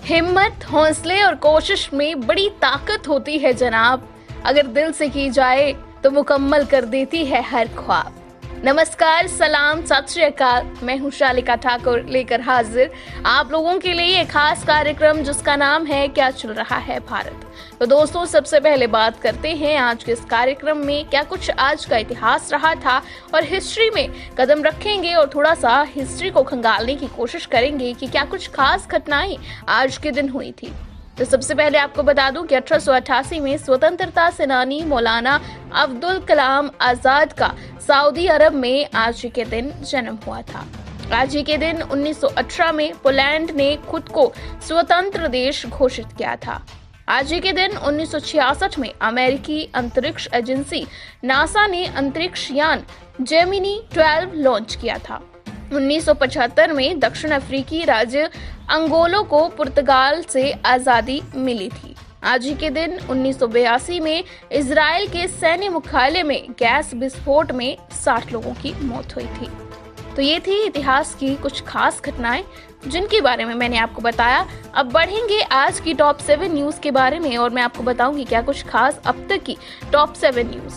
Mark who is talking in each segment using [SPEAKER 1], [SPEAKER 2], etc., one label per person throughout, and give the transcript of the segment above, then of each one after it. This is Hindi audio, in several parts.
[SPEAKER 1] हिम्मत, हौसले और कोशिश में बड़ी ताकत होती है जनाब। अगर दिल से की जाए तो मुकम्मल कर देती है हर ख्वाब। नमस्कार, सलाम, सत श्री अकाल। मैं हूँ शालिका ठाकुर लेकर हाजिर आप लोगों के लिए एक खास कार्यक्रम जिसका नाम है क्या चल रहा है भारत। तो दोस्तों, सबसे पहले बात करते हैं आज के इस कार्यक्रम में क्या कुछ आज का इतिहास रहा था और हिस्ट्री में कदम रखेंगे और थोड़ा सा हिस्ट्री को खंगालने की कोशिश करेंगे कि क्या कुछ खास घटनाएं आज के दिन हुई थी। तो सबसे पहले आपको बता दूं कि 1888 में स्वतंत्रता सेनानी मौलाना अब्दुल कलाम आजाद का सऊदी अरब में आज ही के दिन जन्म हुआ था। आज ही के दिन 1918 में पोलैंड ने खुद को स्वतंत्र देश घोषित किया था। आज ही के दिन 1966 में अमेरिकी अंतरिक्ष एजेंसी नासा ने अंतरिक्ष यान जेमिनी 12 लॉन्च किया था। 1975 में दक्षिण अफ्रीकी राज्य अंगोला को पुर्तगाल से आजादी मिली थी। आज ही के दिन 1982 में इजराइल के सैन्य मुख्यालय में गैस विस्फोट में 60 लोगों की मौत हुई थी। तो ये थी इतिहास की कुछ खास घटनाएं जिनके बारे में मैंने आपको बताया। अब बढ़ेंगे आज की टॉप 7 न्यूज के बारे में और मैं आपको बताऊंगी क्या कुछ खास अब तक की टॉप 7 न्यूज।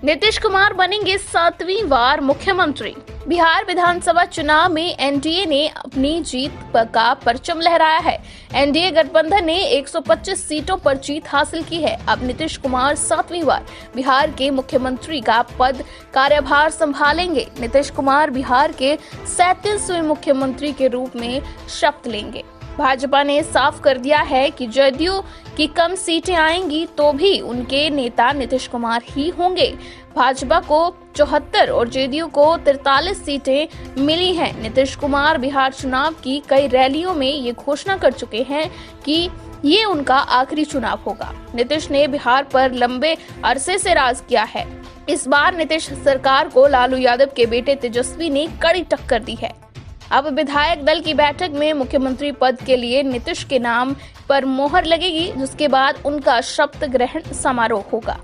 [SPEAKER 1] नीतीश कुमार बनेंगे 7वीं बार मुख्यमंत्री। बिहार विधानसभा चुनाव में एनडीए ने अपनी जीत का परचम लहराया है। एनडीए गठबंधन ने 125 सीटों पर जीत हासिल की है। अब नीतीश कुमार 7वीं बार बिहार के मुख्यमंत्री का पद कार्यभार संभालेंगे। नीतीश कुमार बिहार के 37वें मुख्यमंत्री के रूप में शपथ लेंगे। भाजपा ने साफ कर दिया है कि जदयू की कम सीटें आएंगी तो भी उनके नेता नीतीश कुमार ही होंगे। भाजपा को 74 और जदयू को 43 सीटें मिली हैं। नीतीश कुमार बिहार चुनाव की कई रैलियों में ये घोषणा कर चुके हैं कि ये उनका आखिरी चुनाव होगा। नीतीश ने बिहार पर लंबे अरसे से राज किया है। इस बार नीतीश सरकार को लालू यादव के बेटे तेजस्वी ने कड़ी टक्कर दी है। अब विधायक दल की बैठक में मुख्यमंत्री पद के लिए नीतीश के नाम पर मोहर लगेगी, जिसके बाद उनका शपथ ग्रहण समारोह होगा।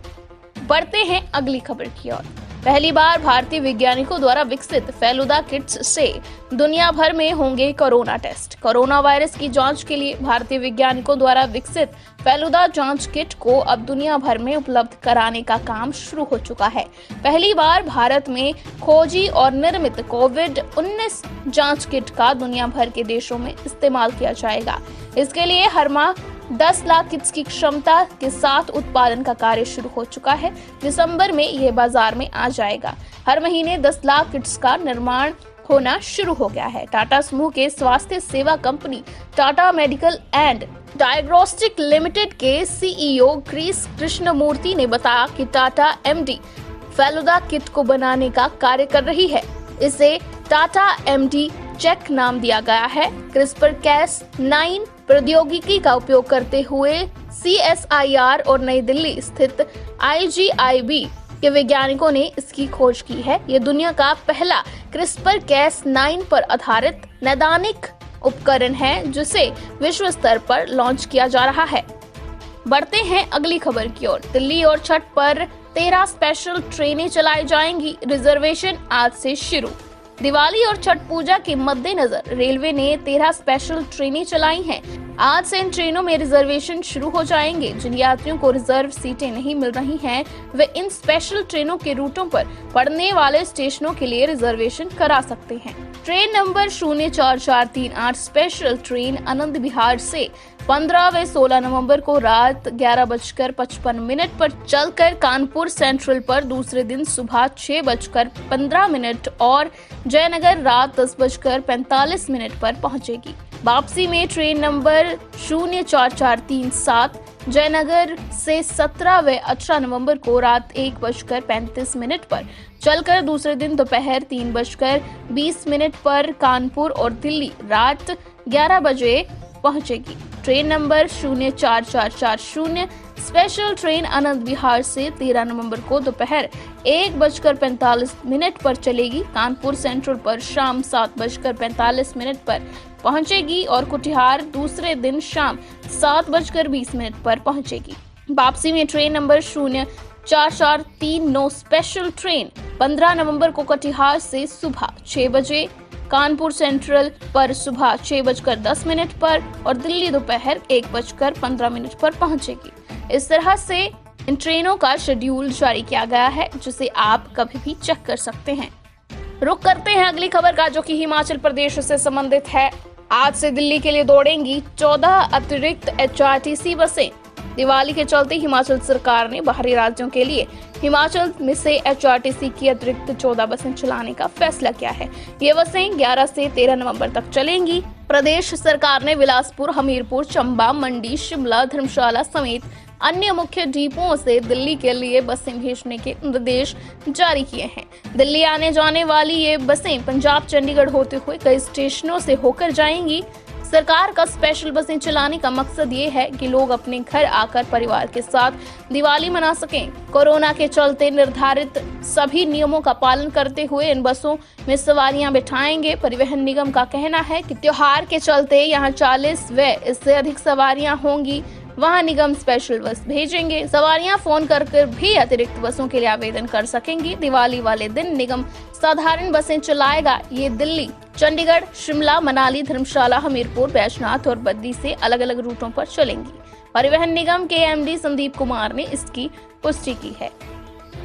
[SPEAKER 1] बढ़ते हैं अगली खबर की ओर। पहली बार भारतीय वैज्ञानिकों द्वारा विकसित फेलुदा किट्स से दुनिया भर में होंगे कोरोना टेस्ट। कोरोना वायरस की जांच के लिए भारतीय वैज्ञानिकों द्वारा विकसित फेलुदा जांच किट को अब दुनिया भर में उपलब्ध कराने का काम शुरू हो चुका है। पहली बार भारत में खोजी और निर्मित कोविड-19 जांच किट का दुनिया भर के देशों में इस्तेमाल किया जाएगा। इसके लिए हर माह 10 लाख किट्स की क्षमता के साथ उत्पादन का कार्य शुरू हो चुका है। दिसंबर में यह बाजार में आ जाएगा। हर महीने 10 लाख किट्स का निर्माण होना शुरू हो गया है। टाटा समूह के स्वास्थ्य सेवा company Tata medical and diagnostic limited के सीईओ क्रिस कृष्णमूर्ति ने बताया कि टाटा एमडी फेलुदा किट को बनाने का कार्य कर रही है। इसे टाटा एमडी चेक नाम दिया गया है। CRISPR-Cas9 प्रौद्योगिकी का उपयोग करते हुए CSIR और नई दिल्ली स्थित IGIB के वैज्ञानिकों ने इसकी खोज की है। ये दुनिया का पहला CRISPR-Cas9 पर आधारित नैदानिक उपकरण है जिसे विश्व स्तर पर लॉन्च किया जा रहा है। बढ़ते हैं अगली खबर की ओर। दिल्ली और छठ पर 13 स्पेशल ट्रेनें चलाई जाएंगी। रिजर्वेशन आज से शुरू। दिवाली और छठ पूजा के मद्देनजर रेलवे ने 13 स्पेशल ट्रेनें चलाई हैं। आज से इन ट्रेनों में रिजर्वेशन शुरू हो जाएंगे। जिन यात्रियों को रिजर्व सीटें नहीं मिल रही हैं, वे इन स्पेशल ट्रेनों के रूटों पर पड़ने वाले स्टेशनों के लिए रिजर्वेशन करा सकते हैं। Train number 04438 special train Anand Vihar से 15 व 16 नवंबर को रात 11:55 पर चलकर कानपुर सेंट्रल पर दूसरे दिन सुबह 6:15 और जयनगर रात 10:45 पर पहुंचेगी। वापसी में ट्रेन नंबर 04437 जयनगर से 17 व 18 नवंबर को रात 1:35 पर चलकर दूसरे दिन दोपहर 3:20 पर कानपुर और दिल्ली रात 11 बजे पहुंचेगी। Train number 04440 special train Anand Vihar से 13 नवंबर को दोपहर 1:45 पर चलेगी। कानपुर सेंट्रल पर शाम 7:45 पर पहुंचेगी और कुटिहार दूसरे दिन शाम 7:20 पर पहुंचेगी। वापसी में ट्रेन नंबर 04439 स्पेशल ट्रेन 15 नवंबर को कटिहार से सुबह 6 बजे कानपुर सेंट्रल पर सुबह 6:10 पर और दिल्ली दोपहर 1:15 पर पहुंचेगी। इस तरह से इन ट्रेनों का शेड्यूल जारी किया गया है, जिसे आप कभी भी चेक कर सकते हैं। रुक करते हैं अगली खबर का, जो कि हिमाचल प्रदेश से संबंधित है। आज से दिल्ली के लिए दौड़ेंगी 14 अतिरिक्त HRTC बसें। दिवाली के चलते हिमाचल सरकार ने बाहरी राज्यों के लिए हिमाचल में से HRTC की अतिरिक्त 14 बसें चलाने का फैसला किया है। ये बसें 11 से 13 नवंबर तक चलेंगी। प्रदेश सरकार ने बिलासपुर, हमीरपुर, चंबा, मंडी, शिमला, धर्मशाला समेत अन्य मुख्य डिपोओं से दिल्ली के लिए बसें भेजने के निर्देश जारी किए हैं। दिल्ली आने जाने वाली ये बसें पंजाब, चंडीगढ़ होते हुए कई स्टेशनों से होकर जाएंगी। सरकार का स्पेशल बसें चलाने का मकसद ये है कि लोग अपने घर आकर परिवार के साथ दिवाली मना सकें। कोरोना के चलते निर्धारित सभी नियमों का पालन करते हुए इन बसों में सवारियां बिठाएंगे। परिवहन निगम का कहना है कि त्योहार के चलते यहां 40 व इससे अधिक सवारियां होंगी, वहां निगम स्पेशल बस भेजेंगे। सवारियां फोन कर भी अतिरिक्त बसों के लिए आवेदन कर सकेंगी। दिवाली वाले दिन निगम साधारण बसें चलाएगा। ये दिल्ली, चंडीगढ़, शिमला, मनाली, धर्मशाला, हमीरपुर, बैजनाथ और बद्दी से अलग अलग रूटों पर चलेंगी। परिवहन निगम के MD संदीप कुमार ने इसकी पुष्टि की है।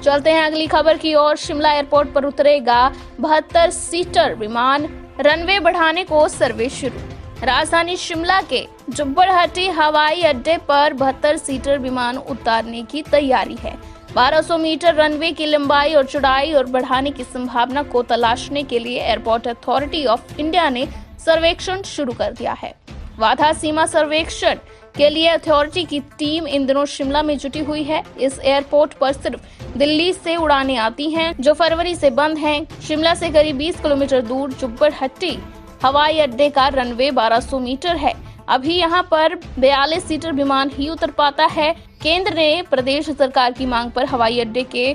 [SPEAKER 1] चलते हैं अगली खबर की ओर। शिमला एयरपोर्ट पर उतरेगा 72 सीटर विमान, रनवे बढ़ाने को सर्वे शुरू। राजधानी शिमला के जुब्बड़हट्टी हवाई अड्डे पर 72 सीटर विमान उतारने की तैयारी है। 1200 मीटर रनवे की लंबाई और चौड़ाई और बढ़ाने की संभावना को तलाशने के लिए एयरपोर्ट अथॉरिटी ऑफ इंडिया ने सर्वेक्षण शुरू कर दिया है। वाधा सीमा सर्वेक्षण के लिए अथॉरिटी की टीम इन दिनों शिमला में जुटी हुई है। इस एयरपोर्ट पर सिर्फ दिल्ली से उड़ानें आती हैं, जो फरवरी से बंद हैं। शिमला से करीब 20 किलोमीटर दूर जुब्बड़हट्टी हवाई अड्डे का रनवे 1200 मीटर है। अभी यहां पर 42 सीटर विमान ही उतर पाता है। केंद्र ने प्रदेश सरकार की मांग पर हवाई अड्डे के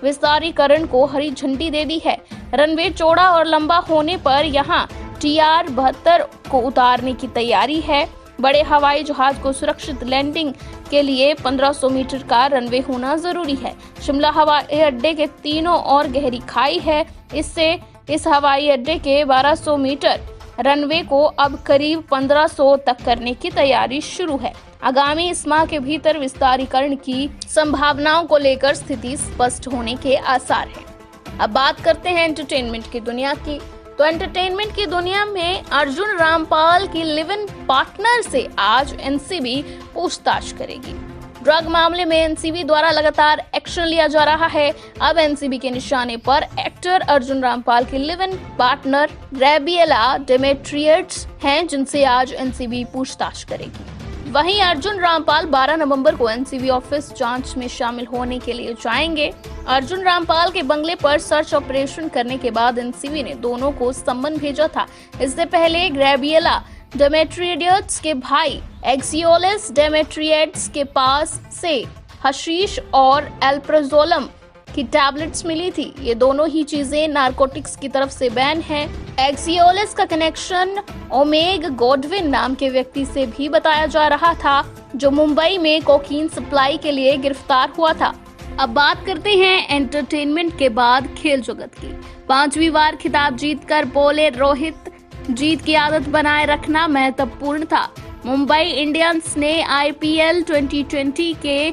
[SPEAKER 1] विस्तारीकरण को हरी झंडी दे दी है। रनवे चौड़ा और लंबा होने पर यहां TR-72 को उतारने की तैयारी है। बड़े हवाई जहाज को सुरक्षित लैंडिंग के लिए 1500 मीटर का रनवे होना जरूरी है। शिमला हवाई अड्डे के तीनों ओर गहरी खाई है। इससे इस हवाई अड्डे के 1200 मीटर रनवे को अब करीब 1500 तक करने की तैयारी शुरू है। आगामी इस माह के भीतर विस्तारीकरण की संभावनाओं को लेकर स्थिति स्पष्ट होने के आसार हैं। अब बात करते हैं एंटरटेनमेंट की दुनिया की। तो एंटरटेनमेंट की दुनिया में अर्जुन रामपाल की लिव इन पार्टनर से आज NCB पूछताछ करेगी। ड्रग मामले में NCB द्वारा लगातार एक्शन लिया जा रहा है। अब NCB के निशाने पर एक्टर अर्जुन रामपाल की लिव इन पार्टनर गैब्रिएला डेमेट्रियट्स हैं, जिनसे आज NCB पूछताछ करेगी। वहीं अर्जुन रामपाल 12 नवंबर को NCB ऑफिस जांच में शामिल होने के लिए जाएंगे। अर्जुन रामपाल के बंगले पर सर्च ऑपरेशन करने के बाद NCB ने दोनों को सम्मन भेजा था। इससे पहले गैब्रिएला डेमेट्रियट्स के भाई एक्सियोलस डेमेट्रियट्स के पास से हशीश और एल्प्राजोलम की टैबलेट्स मिली थी। ये दोनों ही चीजें नारकोटिक्स की तरफ से बैन हैं। एक्सियोलस का कनेक्शन ओमेग गॉडविन नाम के व्यक्ति से भी बताया जा रहा था, जो मुंबई में कोकीन सप्लाई के लिए गिरफ्तार हुआ था। अब बात करते हैं एंटरटेनमेंट के बाद खेल जगत की। 5वीं बार खिताब जीतकर बोले रोहित, जीत की आदत बनाए रखना महत्वपूर्ण था। मुंबई इंडियंस ने IPL 2020 के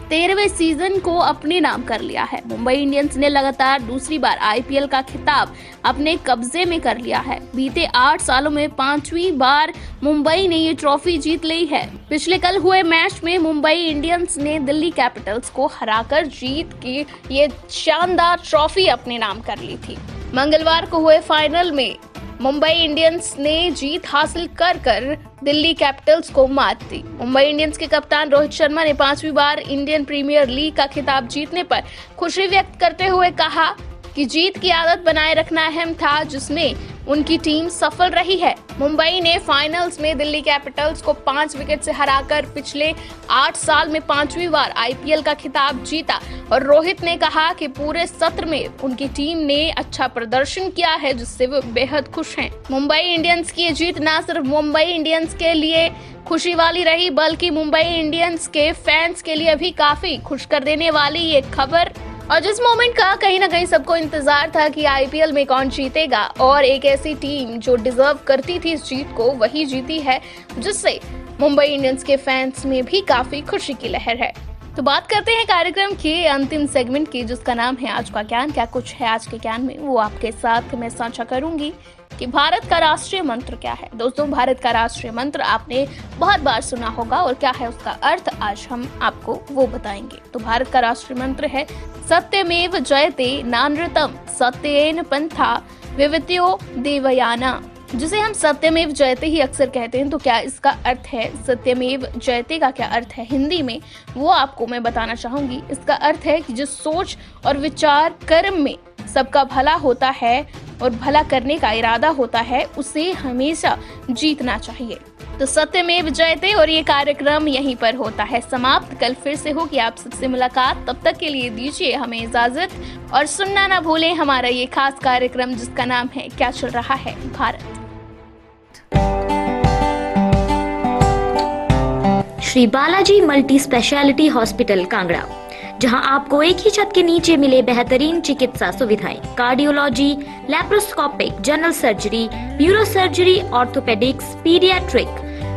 [SPEAKER 1] 13वें सीजन को अपने नाम कर लिया है। मुंबई इंडियंस ने लगातार दूसरी बार IPL का खिताब अपने कब्जे में कर लिया है। बीते 8 सालों में 5वीं बार मुंबई ने ये ट्रॉफी जीत ली है। पिछले कल हुए मैच में मुंबई इंडियंस ने दिल्ली कैपिटल्स को हराकर जीत की ये शानदार ट्रॉफी अपने नाम कर ली थी। मंगलवार को हुए फाइनल में मुंबई इंडियंस ने जीत हासिल कर दिल्ली कैपिटल्स को मात दी। मुंबई इंडियंस के कप्तान रोहित शर्मा ने 5वीं बार इंडियन प्रीमियर लीग का खिताब जीतने पर खुशी व्यक्त करते हुए कहा कि जीत की आदत बनाए रखना अहम था, जिसमें उनकी टीम सफल रही है। मुंबई ने फाइनल्स में दिल्ली कैपिटल्स को 5 विकेट से हराकर पिछले 8 साल में 5वीं बार IPL का खिताब जीता और रोहित ने कहा कि पूरे सत्र में उनकी टीम ने अच्छा प्रदर्शन किया है, जिससे वो बेहद खुश हैं। मुंबई इंडियंस की ये जीत न सिर्फ मुंबई इंडियंस के लिए खुशी वाली रही, बल्कि मुंबई इंडियंस के फैंस के लिए भी काफी खुश कर देने वाली ये खबर और जिस मोमेंट का कहीं ना कहीं सबको इंतजार था कि आईपीएल में कौन जीतेगा, और एक ऐसी टीम जो डिजर्व करती थी इस जीत को वही जीती है, जिससे मुंबई इंडियंस के फैंस में भी काफी खुशी की लहर है। तो बात करते हैं कार्यक्रम के अंतिम सेगमेंट की, जिसका नाम है आज का ज्ञान। क्या कुछ है आज के ज्ञान में, वो आपके साथ मैं साझा करूंगी कि भारत का राष्ट्रीय मंत्र क्या है। दोस्तों, भारत का राष्ट्रीय मंत्र आपने बहुत बार सुना होगा, और क्या है उसका अर्थ आज हम आपको वो बताएंगे। तो भारत का राष्ट्रीय मंत्र है सत्यमेव जयते नानृतम सत्येन पंथा विवित्यो देवयाना, जिसे हम सत्यमेव जयते ही अक्सर कहते हैं। तो क्या इसका अर्थ है सत्यमेव जयते का क्या अर्थ है हिंदी में, वो आपको मैं बताना चाहूंगी। इसका अर्थ है कि जिस सोच और विचार कर्म में सबका भला होता है और भला करने का इरादा होता है, उसे हमेशा जीतना चाहिए। तो सत्यमेव जयते, और ये कार्यक्रम यहीं पर होता है समाप्त। कल फिर से होगी आप सबसे मुलाकात, तब तक के लिए दीजिए हमें इजाजत, और सुनना ना भूलें हमारा ये खास कार्यक्रम जिसका नाम है क्या चल रहा है Bharat.
[SPEAKER 2] Shri Balaji multi speciality hospital Kangra, जहां आपको एक ही छत के नीचे मिले बेहतरीन चिकित्सा सुविधाएं, cardiology, laparoscopic, general surgery, neuro surgery, orthopaedics, paediatric,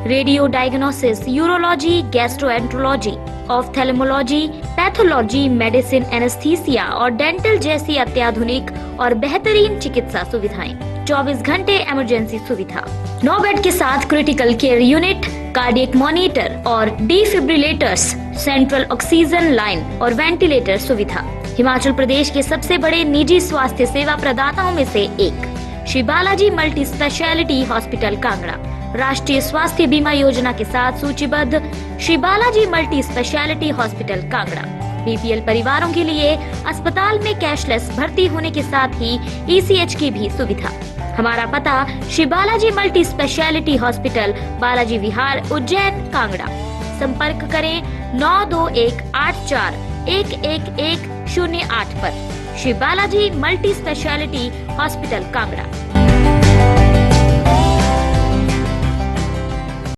[SPEAKER 2] radio diagnosis, urology, gastroenterology, ophthalmology, pathology, medicine, anaesthesia और डेंटल जैसी अत्याधुनिक और बेहतरीन चिकित्सा सुविधाएं, 24 घंटे इमरजेंसी सुविधा, 9 बेड के साथ critical care unit, cardiac monitor और डिफिब्रिलेटर्स, सेंट्रल ऑक्सीजन लाइन और वेंटिलेटर सुविधा। हिमाचल प्रदेश के सबसे बड़े निजी स्वास्थ्य सेवा प्रदाताओं में से एक Shri Balaji multi speciality hospital Kangra, राष्ट्रीय स्वास्थ्य बीमा योजना के साथ सूचीबद्ध Shri Balaji multi speciality hospital Kangra. BPL परिवारों के लिए अस्पताल में कैशलेस भर्ती होने के साथ ही ईसीएच की भी सुविधा। हमारा पता Shri Balaji multi speciality hospital, Balaji Vihar, Ujjain, Kangra. संपर्क करें 9218411108 पर। Shri Balaji multi speciality hospital Kangra.